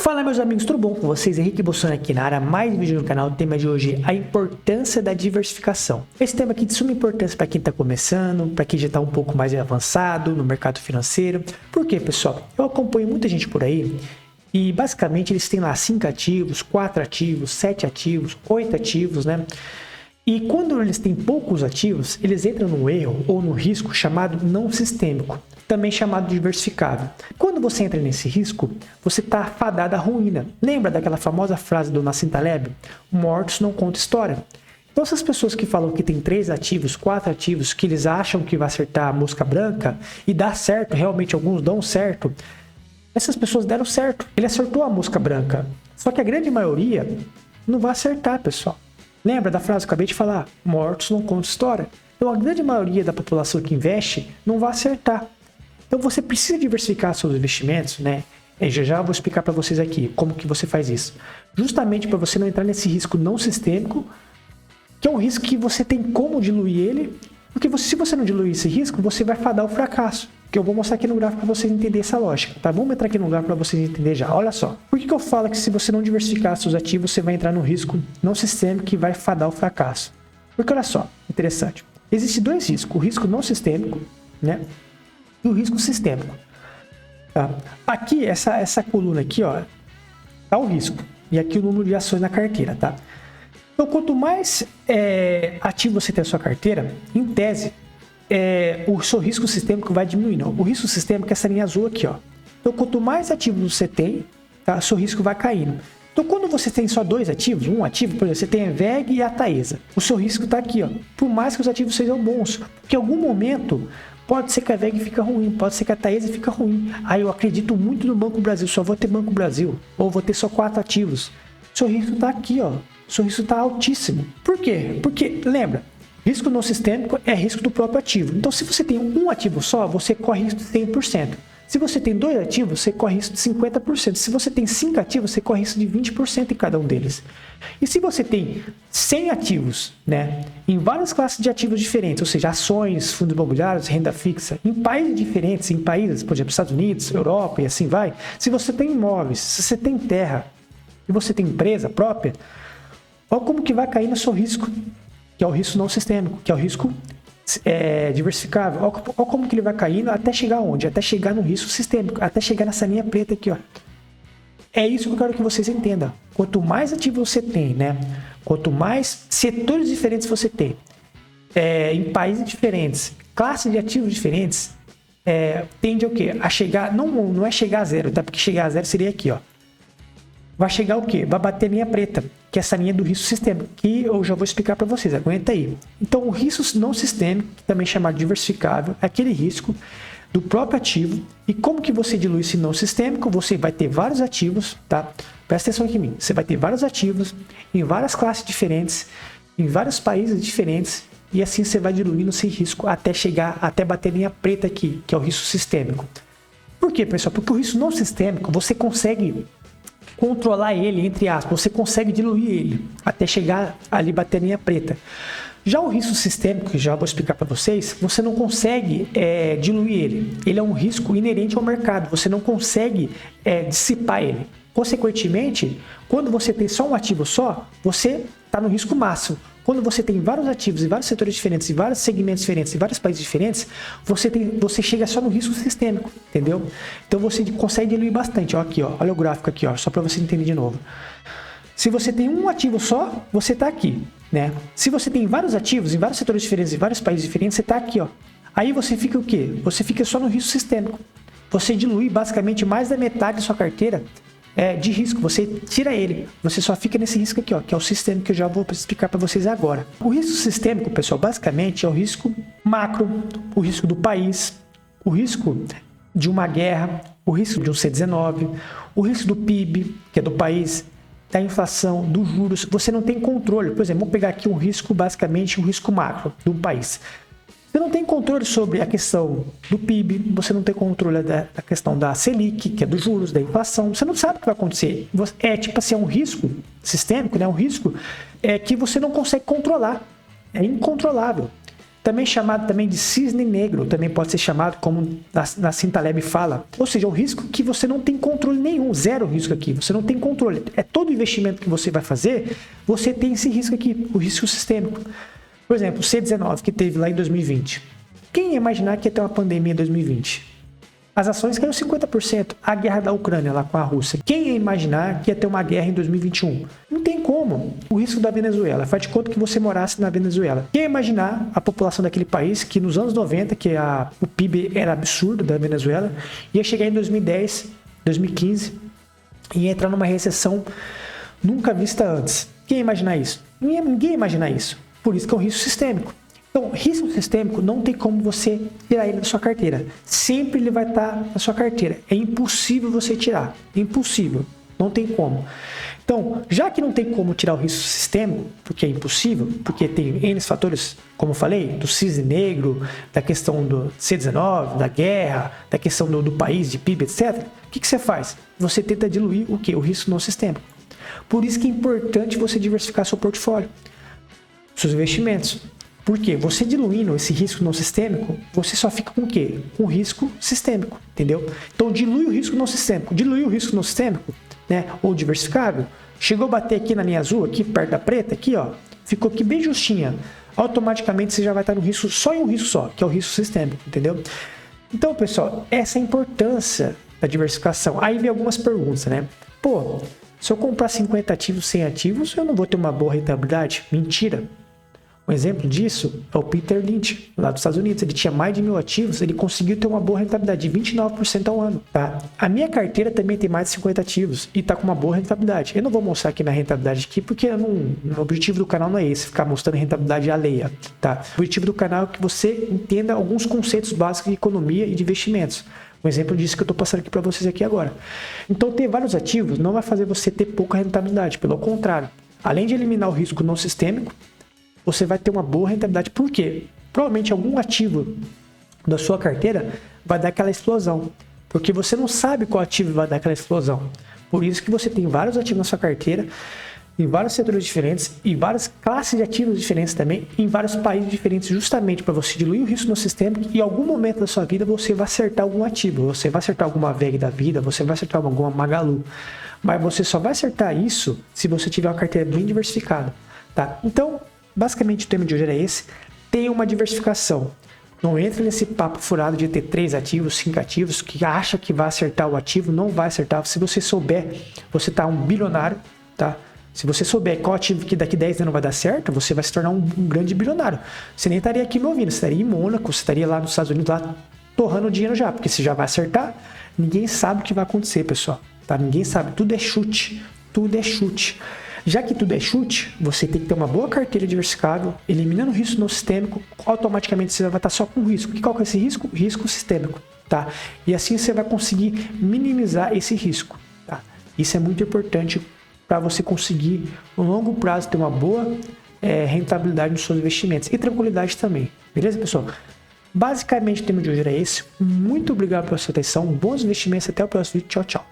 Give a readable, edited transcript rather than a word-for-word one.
Fala meus amigos, tudo bom com vocês? Henrique Bolsonaro aqui na área, mais um vídeo no canal. O tema de hoje é a importância da diversificação. Esse tema aqui é de suma importância para quem está começando, para quem já está um pouco mais avançado no mercado financeiro. Por quê, pessoal? Eu acompanho muita gente por aí e basicamente eles têm lá 5 ativos, 4 ativos, 7 ativos, 8 ativos, né? E quando eles têm poucos ativos, eles entram no erro ou no risco chamado não sistêmico, também chamado diversificável. Quando você entra nesse risco, você está fadado à ruína. Lembra daquela famosa frase do Nassim Taleb? Mortos não contam história. Então essas pessoas que falam que tem 3 ativos, 4 ativos, que eles acham que vai acertar a mosca branca e dá certo, realmente alguns dão certo, essas pessoas deram certo. Ele acertou a mosca branca. Só que a grande maioria não vai acertar, pessoal. Lembra da frase que eu acabei de falar? Mortos não contam história. Então a grande maioria da população que investe não vai acertar. Então você precisa diversificar seus investimentos, né? Já vou explicar para vocês aqui como que você faz isso. Justamente para você não entrar nesse risco não sistêmico, que é um risco que você tem como diluir ele, porque se você não diluir esse risco, você vai fadar o fracasso. Que eu vou mostrar aqui no gráfico para vocês entenderem essa lógica, tá? Vamos entrar aqui no gráfico para vocês entenderem já. Olha só. Por que eu falo que se você não diversificar seus ativos, você vai entrar no risco não sistêmico que vai fadar o fracasso? Porque olha só, interessante. Existem 2 riscos, o risco não sistêmico, né? E o risco sistêmico. Tá? Aqui, essa coluna aqui, ó, tá o risco. E aqui o número de ações na carteira, tá? Então, quanto mais ativo você tem na sua carteira, em tese, o seu risco sistêmico vai diminuindo. O risco sistêmico é essa linha azul aqui, ó. Então, quanto mais ativos você tem, tá, seu risco vai caindo. Então, quando você tem só 2 ativos, um ativo, por exemplo, você tem a VEG e a Taesa, o seu risco está aqui, ó. Por mais que os ativos sejam bons, porque em algum momento pode ser que a VEG fica ruim, pode ser que a Taesa fica ruim. Aí eu acredito muito no Banco Brasil, só vou ter Banco Brasil, ou vou ter só 4 ativos. Seu risco está aqui, ó. Seu risco está altíssimo. Por quê? Porque, lembra, risco não sistêmico é risco do próprio ativo. Então, se você tem um ativo só, você corre risco de 100%. Se você tem 2 ativos, você corre risco de 50%. Se você tem 5 ativos, você corre risco de 20% em cada um deles. E se você tem 100 ativos, né, em várias classes de ativos diferentes, ou seja, ações, fundos imobiliários, renda fixa, em países diferentes, em países, por exemplo, Estados Unidos, Europa e assim vai. Se você tem imóveis, se você tem terra e você tem empresa própria, olha como que vai cair no seu risco, que é o risco não sistêmico, que é o risco diversificável. Olha como que ele vai caindo até chegar onde? Até chegar no risco sistêmico, até chegar nessa linha preta aqui, ó. É isso que eu quero que vocês entendam. Quanto mais ativo você tem, né? Quanto mais setores diferentes você tem, em países diferentes, classes de ativos diferentes, tende o quê? A chegar, não é chegar a zero, tá? Porque chegar a zero seria aqui, ó. Vai chegar o quê? Vai bater a linha preta, que é essa linha do risco sistêmico, que eu já vou explicar para vocês, aguenta aí. Então, o risco não sistêmico, também chamado diversificável, é aquele risco do próprio ativo. E como que você dilui esse não sistêmico? Você vai ter vários ativos, tá? Presta atenção aqui em mim. Você vai ter vários ativos em várias classes diferentes, em vários países diferentes, e assim você vai diluindo esse risco até bater a linha preta aqui, que é o risco sistêmico. Por quê, pessoal? Porque o risco não sistêmico, você consegue controlar ele, entre aspas, você consegue diluir ele até chegar ali, bater a linha preta. Já o risco sistêmico, que já vou explicar para vocês, você não consegue diluir ele. Ele é um risco inerente ao mercado, você não consegue dissipar ele. Consequentemente, quando você tem só um ativo só, você está no risco máximo. Quando você tem vários ativos em vários setores diferentes, em vários segmentos diferentes, em vários países diferentes, você chega só no risco sistêmico, entendeu? Então você consegue diluir bastante. Ó, aqui, ó, olha o gráfico aqui, ó, só para você entender de novo. Se você tem um ativo só, você está aqui, né? Se você tem vários ativos em vários setores diferentes, em vários países diferentes, você está aqui, ó. Aí você fica o quê? Você fica só no risco sistêmico. Você dilui basicamente mais da metade da sua carteira de risco, você tira ele, você só fica nesse risco aqui, ó, que é o sistêmico, que eu já vou explicar para vocês agora. O risco sistêmico, pessoal, basicamente é o risco macro, o risco do país, o risco de uma guerra, o risco de um C-19, o risco do PIB, que é do país, da inflação, dos juros. Você não tem controle. Por exemplo, vamos pegar aqui um risco, basicamente um risco macro do país. Você não tem controle sobre a questão do PIB, você não tem controle da questão da Selic, que é dos juros, da inflação, você não sabe o que vai acontecer. Tipo assim, é um risco sistêmico, né? Um risco que você não consegue controlar, é incontrolável. também chamado também de cisne negro, também pode ser chamado, como Nassim Taleb fala, ou seja, um risco que você não tem controle nenhum, zero risco aqui, você não tem controle. É todo investimento que você vai fazer, você tem esse risco aqui, o risco sistêmico. Por exemplo, o C19 que teve lá em 2020. Quem ia imaginar que ia ter uma pandemia em 2020? As ações caíram 50%. A guerra da Ucrânia lá com a Rússia. Quem ia imaginar que ia ter uma guerra em 2021? Não tem como. O risco da Venezuela. Faz de conta que você morasse na Venezuela. Quem ia imaginar a população daquele país que nos anos 90, que o PIB era absurdo da Venezuela, ia chegar em 2010, 2015 e ia entrar numa recessão nunca vista antes. Quem ia imaginar isso? Ninguém ia imaginar isso. Por isso que é um risco sistêmico. Então, risco sistêmico não tem como você tirar ele da sua carteira. Sempre ele vai estar na sua carteira. É impossível você tirar. É impossível. Não tem como. Então, já que não tem como tirar o risco sistêmico, porque é impossível, porque tem N fatores, como eu falei, do cisne negro, da questão do C19, da guerra, da questão do país, de PIB, etc. O que você faz? Você tenta diluir o quê? O risco não sistêmico. Por isso que é importante você diversificar seu portfólio, seus investimentos. Porque você diluindo esse risco não sistêmico, você só fica com o quê? Com o risco sistêmico, entendeu? Então dilui o risco não sistêmico. Diluir o risco não sistêmico, né? Ou diversificável, chegou a bater aqui na linha azul, aqui perto da preta, aqui ó, ficou aqui bem justinha. Automaticamente você já vai estar no risco, só em um risco só, que é o risco sistêmico, entendeu? Então, pessoal, essa é a importância da diversificação. Aí vem algumas perguntas, né? Pô, se eu comprar 50 ativos, 100 ativos, eu não vou ter uma boa rentabilidade? Mentira. Um exemplo disso é o Peter Lynch, lá dos Estados Unidos. Ele tinha mais de 1.000 ativos, ele conseguiu ter uma boa rentabilidade de 29% ao ano, tá? A minha carteira também tem mais de 50 ativos e tá com uma boa rentabilidade. Eu não vou mostrar aqui minha rentabilidade aqui, porque o objetivo do canal não é esse, ficar mostrando rentabilidade alheia, tá? O objetivo do canal é que você entenda alguns conceitos básicos de economia e de investimentos. Um exemplo disso que eu estou passando aqui para vocês aqui agora. Então, ter vários ativos não vai fazer você ter pouca rentabilidade, pelo contrário. Além de eliminar o risco não sistêmico, você vai ter uma boa rentabilidade. Por quê? Provavelmente algum ativo da sua carteira vai dar aquela explosão. Porque você não sabe qual ativo vai dar aquela explosão. Por isso que você tem vários ativos na sua carteira, em vários setores diferentes, e várias classes de ativos diferentes também, em vários países diferentes, justamente para você diluir o risco no sistema e em algum momento da sua vida você vai acertar algum ativo. Você vai acertar alguma VEG da vida, você vai acertar alguma Magalu. Mas você só vai acertar isso se você tiver uma carteira bem diversificada, tá? Então, basicamente o tema de hoje era esse. Tenha uma diversificação. Não entre nesse papo furado de ter 3 ativos, 5 ativos, que acha que vai acertar o ativo, não vai acertar. Se você souber, você tá um bilionário, tá? Se você souber qual ativo que daqui 10 anos vai dar certo, você vai se tornar um grande bilionário. Você nem estaria aqui me ouvindo, você estaria em Mônaco, você estaria lá nos Estados Unidos, lá torrando dinheiro já, porque você já vai acertar. Ninguém sabe o que vai acontecer, pessoal, tá? Ninguém sabe, tudo é chute, tudo é chute. Já que tudo é chute, você tem que ter uma boa carteira diversificável, eliminando o risco não sistêmico, automaticamente você vai estar só com risco. E qual que é esse risco? Risco sistêmico, tá? E assim você vai conseguir minimizar esse risco, tá? Isso é muito importante para você conseguir, no longo prazo, ter uma boa rentabilidade nos seus investimentos e tranquilidade também. Beleza, pessoal? Basicamente, o tema de hoje era esse. Muito obrigado pela sua atenção, bons investimentos, até o próximo vídeo. Tchau, tchau.